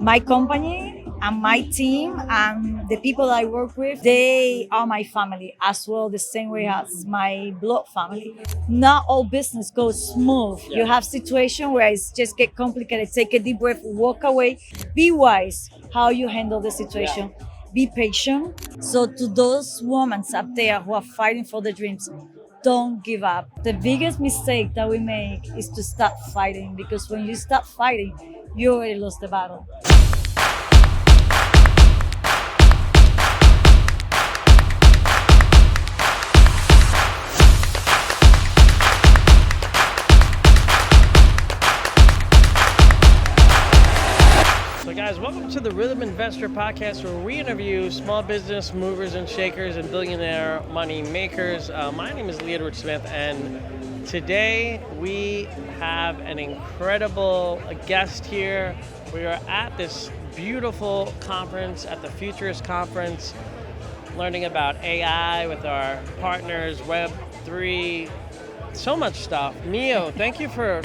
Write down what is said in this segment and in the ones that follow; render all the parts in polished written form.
My company and my team and the people I work with, they are my family as well, the same way as my blood family. Not all business goes smooth. Yeah. You have situation where it's just get complicated. Take a deep breath, walk away, be wise how you handle the situation. Be patient. So to those women up there who are fighting for their dreams, don't give up. The biggest mistake that we make is to stop fighting, because when you stop fighting, you already lost the battle. So guys, welcome to the Rhythm Investor Podcast, where we interview small business movers and shakers and billionaire money makers. My name is Lee Edward Smith, and today we have an incredible guest here. We are at this beautiful conference, at the Futurist Conference, learning about AI with our partners, Web3, so much stuff. Mio, thank you for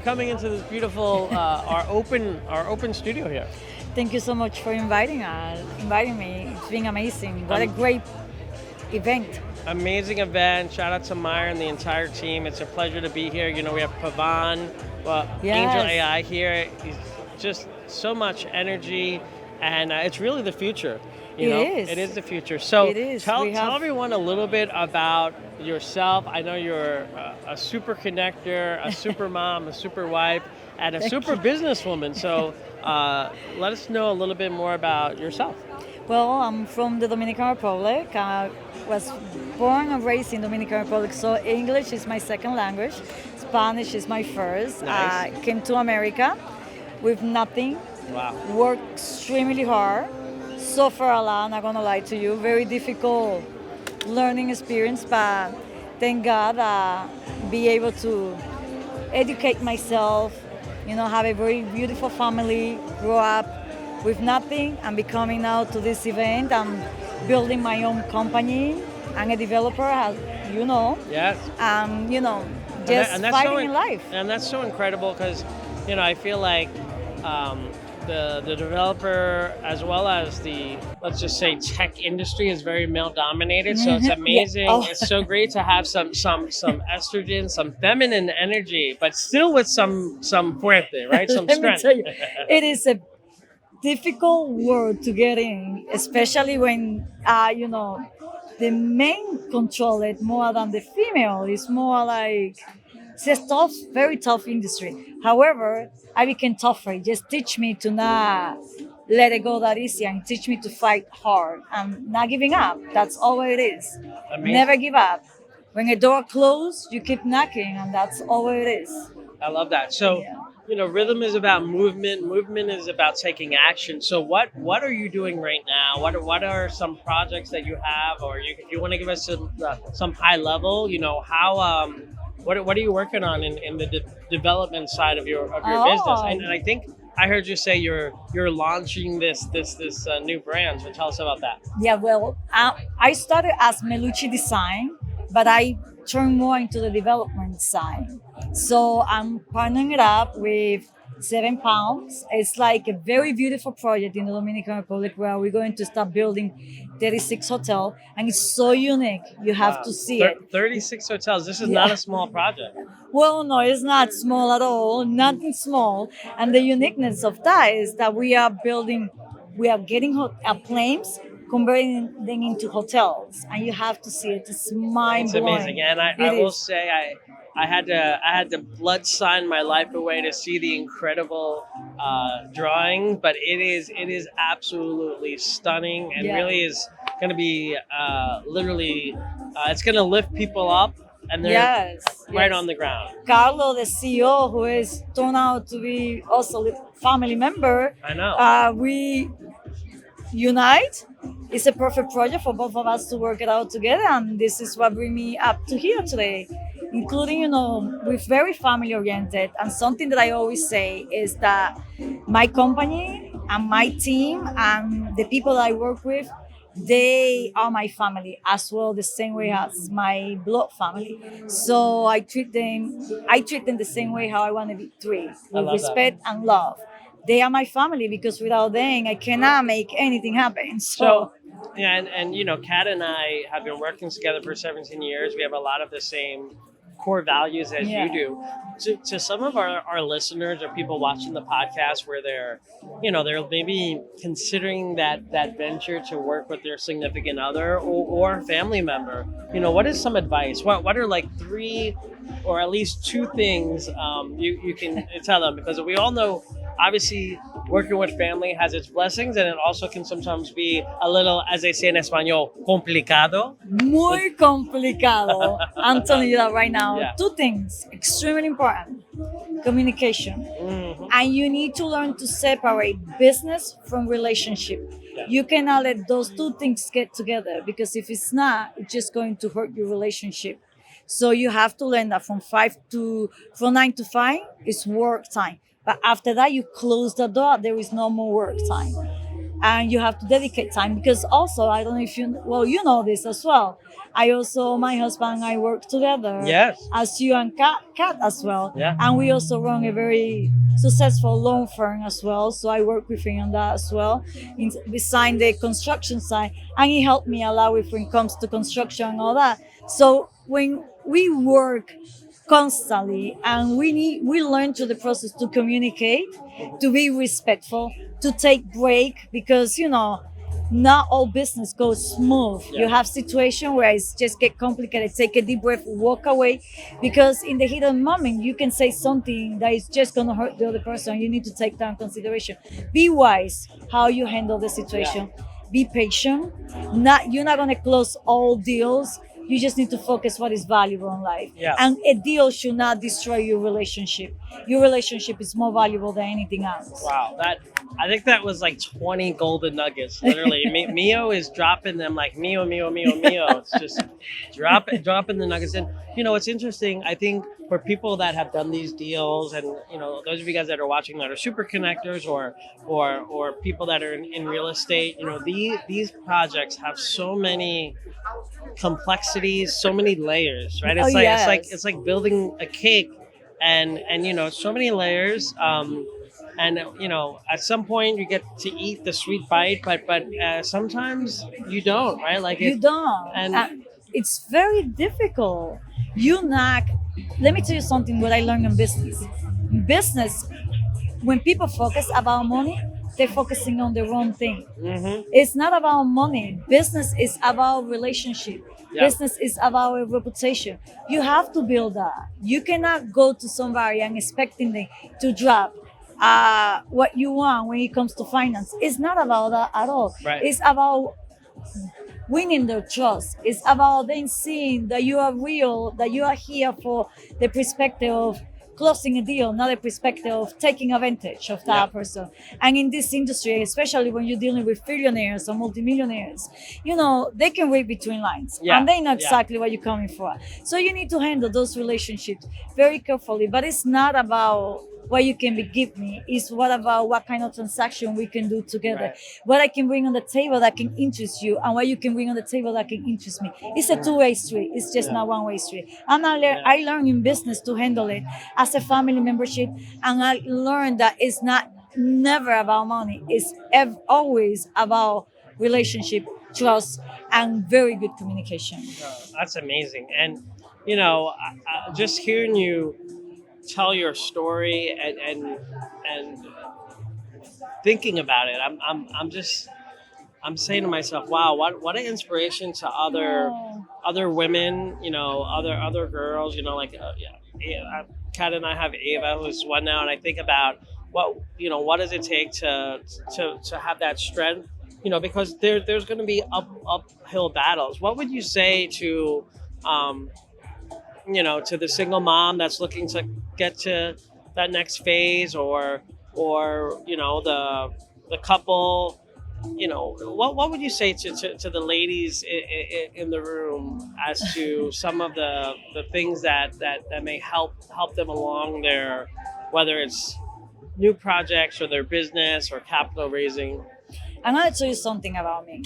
coming into this beautiful our open studio here. Thank you so much for inviting me. It's been amazing. What a great event. Amazing event. Shout out to Meyer and the entire team. It's a pleasure to be here. You know, we have Pavan, Yes. Angel AI here. He's just so much energy, and it's really the future. It is the future. So It is. tell everyone a little bit about yourself. I know you're a super connector, a super mom, a super wife, and a super businesswoman. So let us know a little bit more about yourself. Well, I'm from the Dominican Republic. I was born and raised in Dominican Republic, so English is my second language. Spanish is my first. Nice. I came to America with nothing. Wow. Worked extremely hard. Suffer a lot, not gonna lie to you. Very difficult learning experience, but thank God be able to educate myself, have a very beautiful family, grow up with nothing and be coming out to this event. I'm building my own company. I'm a developer, as you know. Yes. Just And that's fighting in life. And that's so incredible because, I feel like the developer as well as the, let's just say, tech industry is very male dominated. So it's amazing. Yeah. Oh. It's so great to have some estrogen, some feminine energy, but still with some fuerte, right? Some Let me strength. tell you, it is a difficult word to get in, especially when the men control it more than the female. It's more like it's a tough, very tough industry. However, I became tougher. Just teach me to not let it go that easy and teach me to fight hard and not giving up. That's all it is. Amazing. Never give up. When a door closes, you keep knocking, and that's all it is. I love that. So, rhythm is about movement. Movement is about taking action. So what are you doing right now? What are some projects that you have, or if you want to give us some high level, how what are you working on in the development side of your business? And I think I heard you say you're launching this new brand. So tell us about that. Yeah, well, I started as Melucci Design, but I turned more into the development side. So I'm partnering it up with 7 Pounds. It's like a very beautiful project in the Dominican Republic where we're going to start building 36 hotels, and it's so unique. You have to see it. 36 hotels. This is not a small project. Well, no, it's not small at all. Nothing small. And the uniqueness of that is that we are getting planes, converting them into hotels, and you have to see it. It's mind blowing. It's amazing, and I will say I had to blood sign my life away to see the incredible drawing, but it is absolutely stunning and really is going to be literally it's going to lift people up, and they're right on the ground. Carlo, the CEO, who is turned out to be also a family member. I know. We unite. It's a perfect project for both of us to work it out together, and this is what bring me up to here today. Including, we're very family oriented, and something that I always say is that my company and my team and the people I work with, they are my family as well, the same way as my blood family. So I treat them the same way how I want to be treated, with respect and love. they are my family, because without them, I cannot make anything happen. So, yeah, and Kat and I have been working together for 17 years. We have a lot of the same core values as Yeah. you do. To some of our listeners or people watching the podcast where they're maybe considering that venture to work with their significant other or family member, what is some advice? What are like three or at least two things you can tell them? Because we all know, obviously, working with family has its blessings, and it also can sometimes be a little, as they say in Espanol, complicado. Muy complicado. I'm telling you that right now. Yeah. Two things extremely important: communication, and you need to learn to separate business from relationship. Yeah. You cannot let those two things get together, because if it's not, it's just going to hurt your relationship. So you have to learn that from 9 to 5 is work time. But after that, you close the door. There is no more work time, and you have to dedicate time, because also, I don't know if you know this as well. My husband and I work together. Yes. As you and Kat as well. Yeah. And we also run a very successful loan firm as well. So I work with him on that as well, beside the construction side. And he helped me a lot when it comes to construction and all that. So when we work constantly, and we learn through the process to communicate, to be respectful, to take break, because not all business goes smooth. Yeah. You have situation where it's just get complicated. Take a deep breath, walk away, because in the heat of the moment you can say something that is just gonna hurt the other person. You need to take that in consideration. Be wise how you handle the situation. Be patient. You're not gonna close all deals. You just need to focus what is valuable in life. Yeah. And a deal should not destroy your relationship. Your relationship is more valuable than anything else. Wow, I think that was like 20 golden nuggets. Literally, Mio is dropping them like Mio. It's just dropping the nuggets in. It's interesting. I think for people that have done these deals, and those of you guys that are watching that are super connectors or people that are in real estate, these projects have so many complexities, so many layers, right? It's it's like building a cake, and so many layers. And at some point you get to eat the sweet bite, but sometimes you don't, right? Like You don't. and It's very difficult. Let me tell you something what I learned in business. In business, when people focus about money, they're focusing on the wrong thing. It's not about money. Business is about relationship. Yeah. Business is about a reputation. You have to build that. You cannot go to somebody and expecting them to drop what you want when it comes to finance. It's not about that at all. Right. It's about winning their trust. It's about them seeing that you are real, that you are here for the perspective of closing a deal, not the perspective of taking advantage of that person. And in this industry, especially when you're dealing with billionaires or multimillionaires, they can read between lines. Yeah. And they know exactly what you're coming for. So you need to handle those relationships very carefully. But it's not about what you can give me, is what kind of transaction we can do together. Right. What I can bring on the table that can interest you, and what you can bring on the table that can interest me. It's a two-way street. It's just not one-way street. And I learned in business to handle it as a family membership, and I learned that it's never about money. It's always about relationship, trust, and very good communication. That's amazing. And just hearing you tell your story and thinking about it, I'm saying to myself, wow, what an inspiration to other women, other girls, Kat and I have Ava, who's one now, and I think about what does it take to have that strength, because there's going to be uphill battles. What would you say to to the single mom that's looking to get to that next phase, or the couple, what would you say to the ladies in the room as to some of the things that may help them along their, whether it's new projects or their business or capital raising? I'm going to tell you something about me.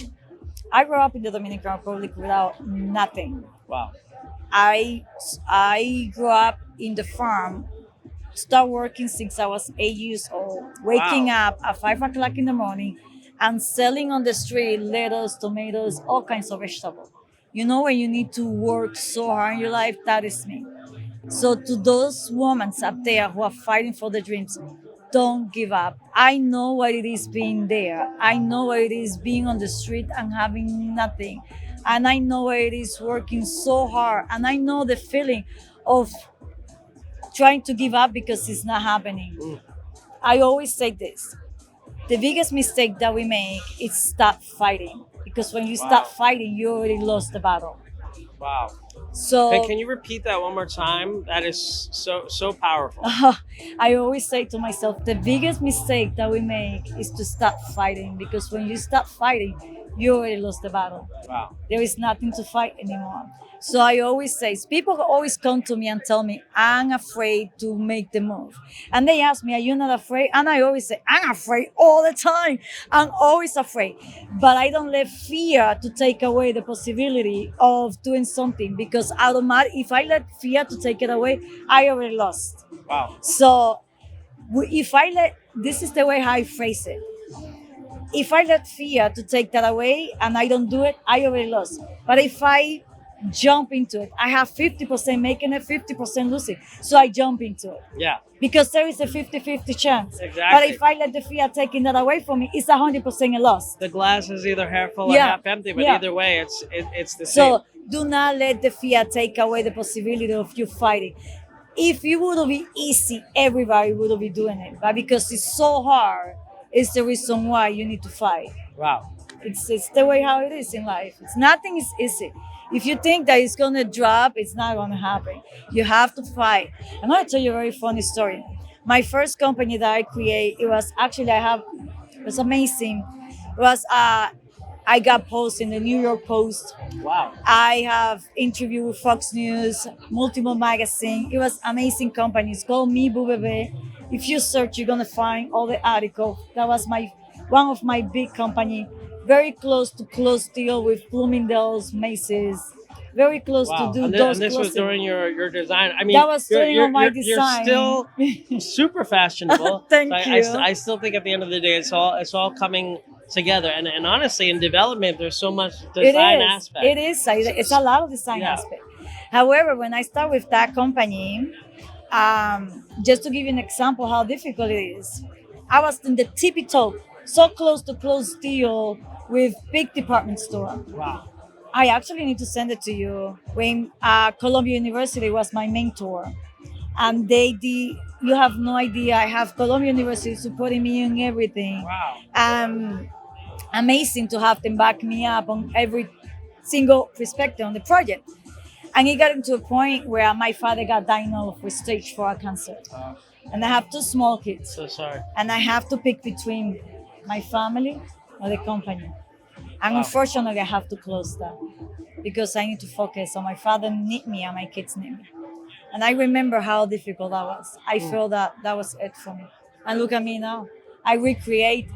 I grew up in the Dominican Republic without nothing. Wow. I grew up in the farm start working since I was 8 years old, waking Wow. up at 5 o'clock in the morning and selling on the street lettuce, tomatoes, all kinds of vegetables. You know, when you need to work so hard in your life, that is me. So to those women up there who are fighting for their dreams, don't give up. I know what it is being there. I know what it is being on the street and having nothing. And I know what it is working so hard. And I know the feeling of trying to give up because it's not happening. Mm. I always say this. The biggest mistake that we make is stop fighting. Because when you stop Wow. fighting, you already lost the battle. Wow. So Hey, can you repeat that one more time? That is so powerful. I always say to myself, the biggest mistake that we make is to stop fighting because when you stop fighting, you already lost the battle. Wow. There is nothing to fight anymore. So I always say, people always come to me and tell me, I'm afraid to make the move. And they ask me, are you not afraid? And I always say, I'm afraid all the time. I'm always afraid. But I don't let fear to take away the possibility of doing something because if I let fear to take it away, I already lost. Wow. So this is the way how I phrase it. If I let fear to take that away and I don't do it, I already lost. But if I jump into it, I have 50% making it, 50% losing. So I jump into it Yeah. because there is a 50-50 chance. Exactly. But if I let the fear taking that away from me, it's 100% a loss. The glass is either half full or Yeah. half empty, but Yeah. either way, it's the So same. do not let the fear take away the possibility of you fighting. If it would be easy, everybody would be doing it. But because it's so hard, it's the reason why you need to fight. Wow. It's the way how it is in life. Nothing is easy. If you think that it's gonna drop, it's not gonna happen. You have to fight. I'm gonna tell you a very funny story. My first company that I create, it was amazing. It was I got posts in the New York Post. Wow. I have interviewed with Fox News, multiple magazine. It was amazing company. It's called Boobabee. If you search, you're gonna find all the articles. That was one of my big company. Very close to close deal with Bloomingdale's, Macy's. Very close Wow. to do And, those. and this was closing. during your design. I mean, That was during all my you're design. still super fashionable. Thank So you. I still think at the end of the day, it's all coming together. And honestly, in development, there's so much design aspect. It is. It's a lot of design Yeah. aspect. However, when I start with that company, just to give you an example how difficult it is, I was in the tippy top, so close to close deal with big department store. Wow. I actually need to send it to you. When Columbia University was my mentor, and they did. You have no idea. I have Columbia University supporting me in everything. Wow. Amazing to have them back me up on every single perspective on the project. And it got into a point where my father got diagnosed with stage 4 cancer. And I have 2 small kids. So sorry. And I have to pick between my family or the company. And Wow. unfortunately, I have to close that because I need to focus on my father need me and my kids need me. And I remember how difficult that was. I felt that was it for me. And look at me now. I recreate.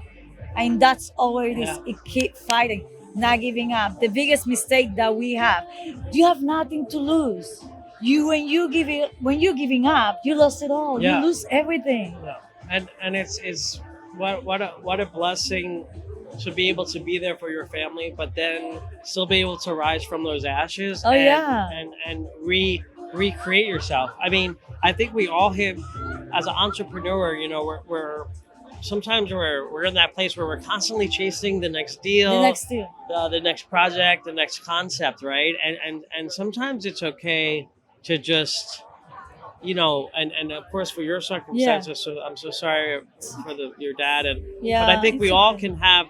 And that's all it is. Yeah. It keep fighting, not giving up. The biggest mistake that we have, you have nothing to lose. When you're giving up, you lost it all. Yeah. You lose everything. Yeah. And it's what a blessing to be able to be there for your family, but then still be able to rise from those ashes. Oh, yeah. And recreate yourself. I mean, I think we all have, as an entrepreneur, you know, we're sometimes we're in that place where we're constantly chasing the next deal, the next project, the next concept, right? And sometimes it's okay to just, you know, and of course for your circumstances, so I'm so sorry for your dad, but I think we all can have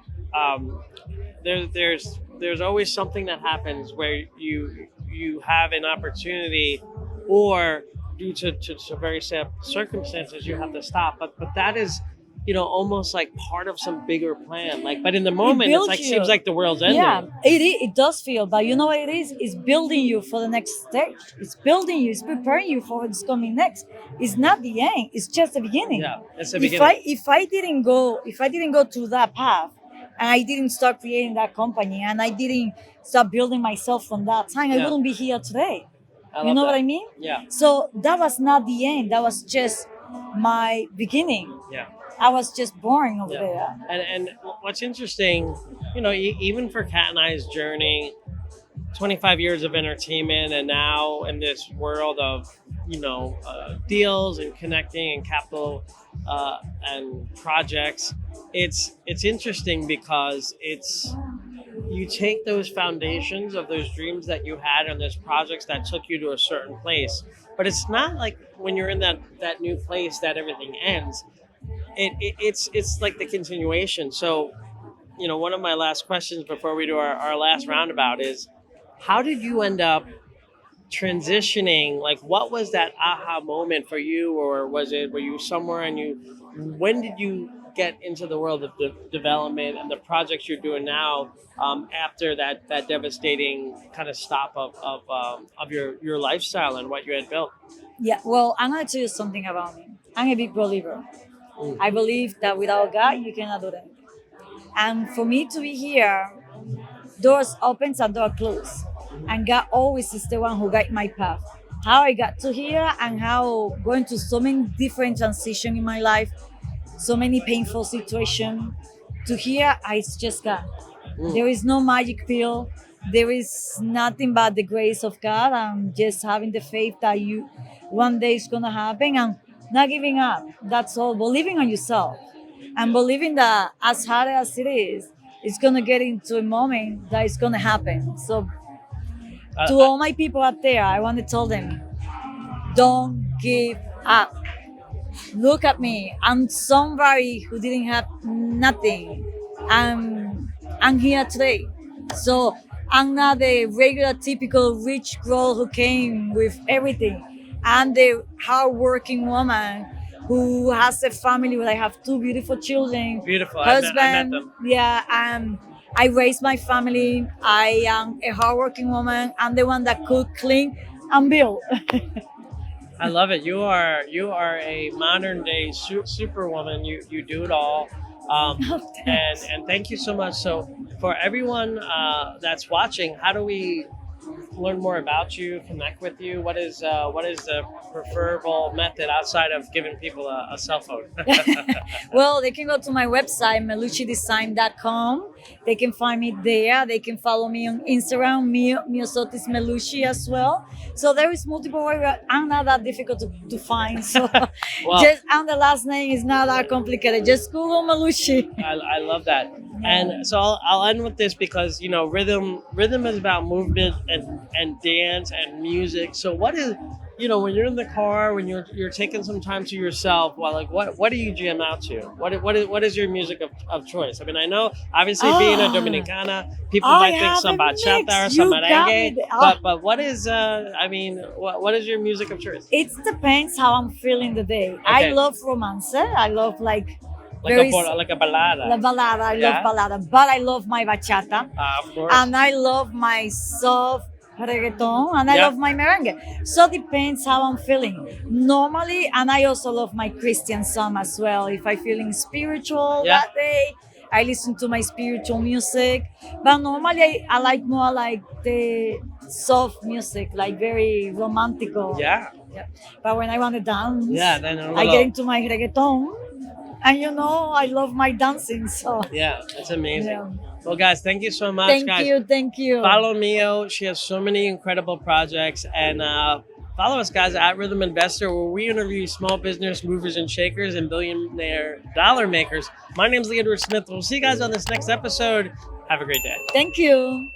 there's always something that happens where you have an opportunity, or due to very sad circumstances you have to stop, but that is, you know, almost like part of some bigger plan. Like, but in the moment, it's like seems like the world's ending. Yeah, it does feel, but you know what it is? It's building you for the next stage. It's building you. It's preparing you for what's coming next. It's not the end. It's just the beginning. Yeah, it's the beginning. If I didn't go through that path, and I didn't start creating that company, and I didn't start building myself from that time, I wouldn't be here today. You know what I mean? Yeah. So that was not the end. That was just my beginning. Yeah. I was just born over Yeah. there. And what's interesting, even for Kat and I's journey, 25 years of entertainment, and now in this world of deals and connecting and capital and projects, it's interesting because you take those foundations of those dreams that you had and those projects that took you to a certain place, but it's not like when you're in that new place that everything ends. It's like the continuation. So one of my last questions before we do our last roundabout is, how did you end up transitioning? Like, what was that aha moment for you, or were you somewhere and when did you get into the world of development and the projects you're doing now, after that devastating kind of stop of your lifestyle and what you had built? Yeah, well, I'm going to tell you something about me. I'm a big believer. I believe that without God, you cannot do that. And for me to be here, doors opens and doors close. And God always is the one who guides my path. How I got to here and how going to so many different transitions in my life, so many painful situations, to here, it's just God. There is no magic pill. There is nothing but the grace of God and just having the faith that one day it's gonna happen and not giving up. That's all. Believing on yourself and believing that as hard as it is, it's gonna get into a moment that it's gonna happen. So to all my people out there, I want to tell them, don't give up. Look at me. I'm somebody who didn't have nothing. I'm here today. So I'm not the regular, typical rich girl who came with everything. I'm the hardworking woman who has a family where I have two beautiful children. Beautiful. Husband. I met them. Yeah, I raised my family. I am a hardworking woman. I'm the one that cook, clean, and build. I love it. You are a modern day superwoman. You do it all. And thank you so much. So for everyone that's watching, how do we learn more about you, connect with you? What is the preferable method outside of giving people a cell phone? Well, they can go to my website, meluccidesign.com. They can find me there. They can follow me on Instagram, Mio Melucci as well. So there is multiple ways. I'm not that difficult to find. So and the last name is not that complicated. Just Google Melucci. I love that. And so I'll end with this because rhythm is about movement and dance and music. So what is when you're in the car, when you're taking some time to yourself, what do you jam out to? What is your music of choice? I mean, I know obviously being a Dominicana, people might think some bachata or some merengue, but what is what is your music of choice? It depends how I'm feeling the day. Okay. I love romance. I love like a balada. La balada. I love balada, but I love my bachata. Of course. And I love my soft reggaeton, and I love my merengue. So it depends how I'm feeling. Normally, and I also love my Christian song as well. If I'm feeling spiritual that day, I listen to my spiritual music. But normally, I like more like the soft music, like very romantical. Yeah. But when I want to dance, then I get into my reggaeton. And I love my dancing. So yeah, it's amazing. Yeah. Well, guys, thank you so much. Thank you. Follow Mio. She has so many incredible projects. And follow us, guys, at Rhythm Investor, where we interview small business movers and shakers and billionaire dollar makers. My name is Leonard Smith. We'll see you guys on this next episode. Have a great day. Thank you.